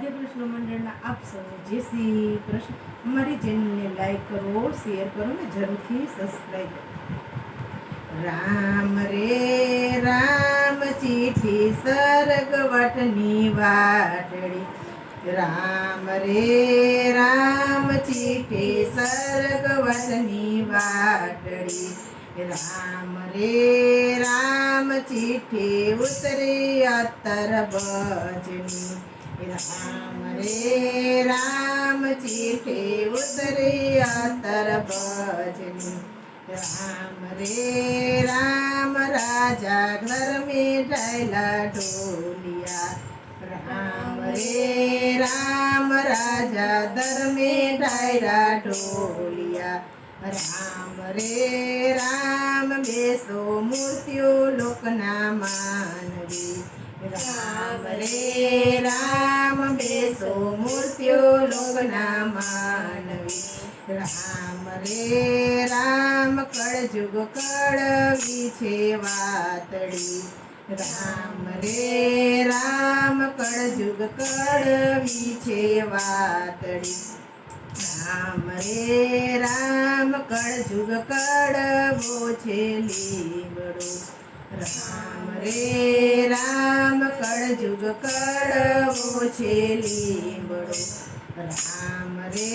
રાધે કૃષ્ણ મંડળના આપ સૌને જય શ્રી કૃષ્ણ. અમારી ચેનલને લાઈક કરો, શેર કરો ને જરૂરથી સબસ્ક્રાઈબ કરો. રામ રે રામ ચીઠી સરગવટની વાટડી. રામ રે રામ ચીઠી સરગવટની વાટડી. રામ રે રામ ચીઠી ઉતરી અત્તર બજની. રામ રે રામ ચીઠી ઉતરી અત્તર બજની. રામ રે રામ રાજા ઘર में ढायला ढोलिया. राम रे राम राजा दर में ढायला ढोलिया. राम रे राम बेसो मूर्तियों लोकना मानवी. राम रे राम बेसो मूर्तियों लोकना मानवी. રામ રે રામ કળજુગ કળવી છે વાતડી. રામ રે રામ કળજુગ કળવી છે વાતડી. રામ રે રામ કળજુગ કળવો છે લીમડો. રામ રે રામ કળજુગ કળવો છે લીમડો. રામ રે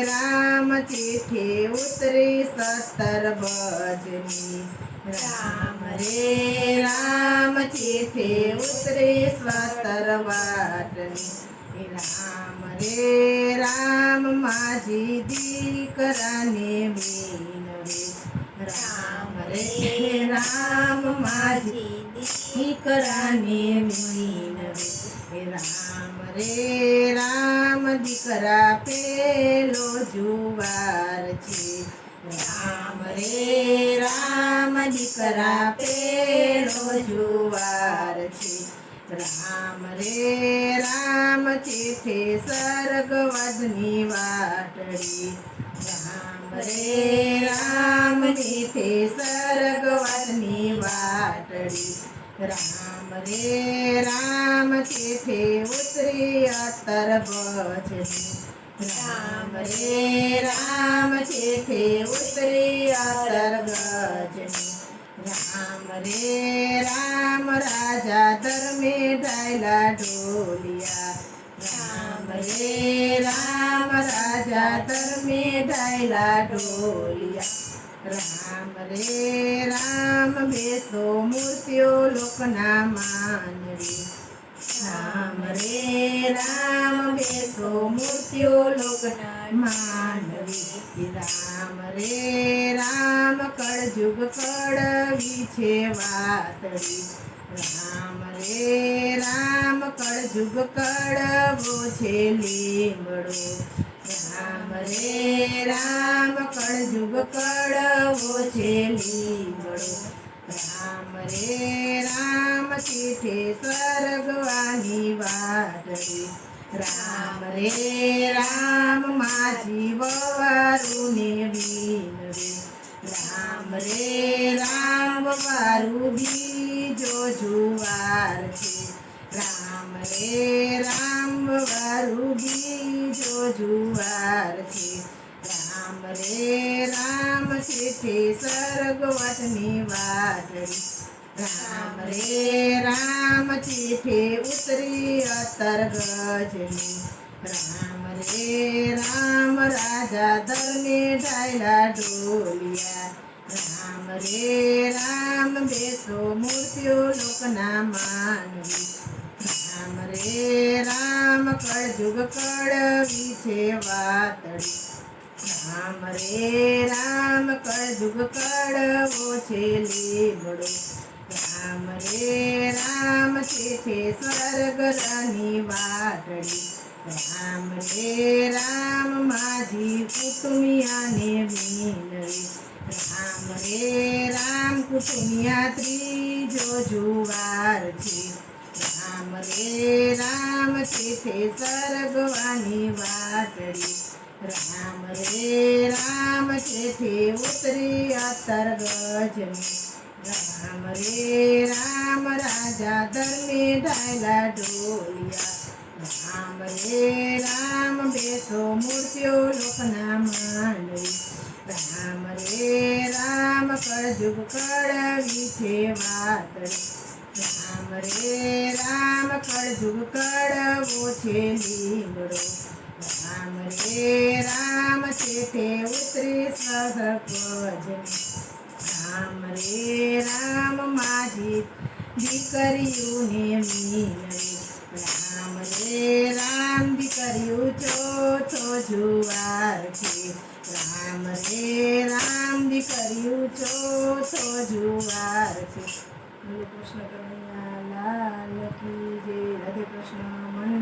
રામ ચીઠી ઉતરી સત્તર બજની. રામ રે રામ ચીઠી ઉતરી સત્તર વાટની. રામ રે રામ માજી દીકરાને વિનવે. રામ રે રામ માજી દીકરાને વિનવે. રામ રે રામ દીકરા પેલો જુવાર છે. રામ રે રામ દીકરા પેલો જુવાર છે. રામ રે રામ ચીઠી સરગવદની વાટડી. રામ રે રામ ચીઠી સરગવદની વાટડી. રામ રે રામ ચીઠી ઉતરી અત્તર બજની. રામ રે રામ ચીઠી ઉતરી અત્તર બજની. રામ રે રામ રાજા ધર્મે ઢાયલા ઢોલિયા. રામ રે રામ રાજા ધર્મે ઢાયલા ઢોલિયા. રામ રે રામ બેસો મૂર્તિઓ લોકના માનવી. રામ રે રામ બેસો મૂર્તિઓ લોકના માનવી. રામ રે રામ કળજુગ કળવી છે વાતડી. રામ રે રામ કળજુગ કળવો છે લીમડો. રામ રે રામ કળજુગ કળવો છે લીમડો. રામ રે રામ ચીઠી સરગવાની વાટડી. રામ રે રામ માજી વવારુને વિનવે. રામ રે રામ વવારું બીજો જુવાર છે. રામ રે રામ વવારું બીજો જુવાર છે. રામ રે રામ ચીઠી સરગવટની વાટડી. રામ રે રામ ચીઠી ઉતરી અત્તર ગજની. રામ રે રામ રાજા ધરને ઢાયલા ઢોલિયા. રામ રે રામ બેસો મૂર્તિઓ લોકના માનવી. રામ રે રામ કળજુગ કળવી છે વાતડી. રામ રે રામ કળજુગ કળવો છે લીમડો. રામ રે રામ ચીઠી સ્વર્ગની વાટડી. રામ રે રામ માજી કુટુંબિયાને વિનવી. રામ રે રામ કુટુંબિયા ત્રીજો જુવાર છે. રામ રે રામ ચીઠી સરગવાની વાટડી. રામ રે રામ ચીઠી ઉતરી અત્તર ગજની. રામ રે રામ રાજા ધર્મે ઢાયલા ઢોલિયા. રામ રે રામ બેસો મૂર્તિઓ લોકના માંડવી. રામ રે રામ કળજુગ કળવી છે વાતડી. રામ રે રામ કળજુગ કળવો છે લીમડો. રામ રે રામ ચેતે ઉતરી સ્વધ્વજની. રામ રે રામ માજી દીકરીઓને મીનવી. રામ રે રામ દીકરીઓ ચોથો જુવાર છે. રામ રે રામ દીકરીઓ ચોથો જુવાર છે. બોલો કૃષ્ણ કનૈયા લાલ કી જય. રાધે કૃષ્ણ.